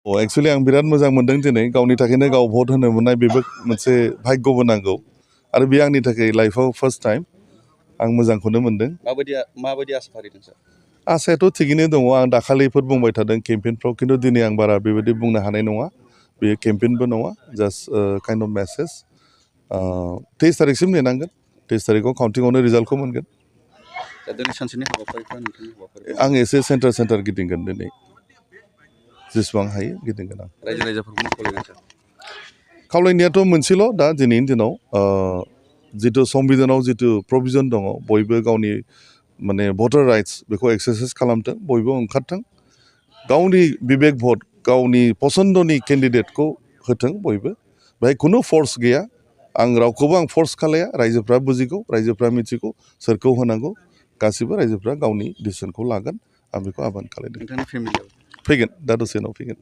Actually आं बिराद मोजां मोनदों दिनै गावनि थाखायनो गाव भट होनो मोननाय बेबो मोनसे भाग्यबो नांगौ आरो बे आंनि थाखाय लाइफआव फार्स्ट टाइम आं मोजांखौनो मोनदों। माबायदि आसा फारिदों सार? आसायाथ' थिगैनो दङ। आं दाखालिफोर बुंबाय थादों केम्पेइनफ्राव, खिन्थु दिनै आं बारा बेबायदि बुंनो हानाय नङा। बेयो केम्पेइनबो नङा, जास्ट काइन्ड अफ मेसेज। 23 तारिखसिम नेनांगोन। 23 तारिखआव काउन्टिंआवनो रिजाल्टखौ मोनगोन। दिनै सानसेनि हाबाफारिफ्रा नोंथांनि हाबाफारि? आं एसे सेन्टार गिदिंगोन दिनै, जेसेबां हायो गिदिंगोन आं। रायजो राजाफोरखौ खावलायगोन सार? खावलायनायाथ' मोनसेल', दा दिनैनि दिनाव जिथु संबिधानाव जिथु प्रभिजन दङ, बयबो गावनि माने भटार राइट्स बेखौ एक्सारसाइज खालामथों, बयबो ओंखारथों, गावनि बिबेक भट, गावनि पसन्दनि केन्डिडेटखौ होथों बयबो। बेहाय खुनु फर्स गैया। आं रावखौबो फर्स खालाया। रायजोफ्रा बुजिगौ, रायजोफ्रा मिथिगौ सोरखौ होनांगौ। गासिबो रायजोफ्रा गावनि डिसिसनखौ लागोन। आं बेखौ आबाहन खालामदों। नोंथांनि फेमिलियाव फैगोन, दा दसे उनाव फैगोन।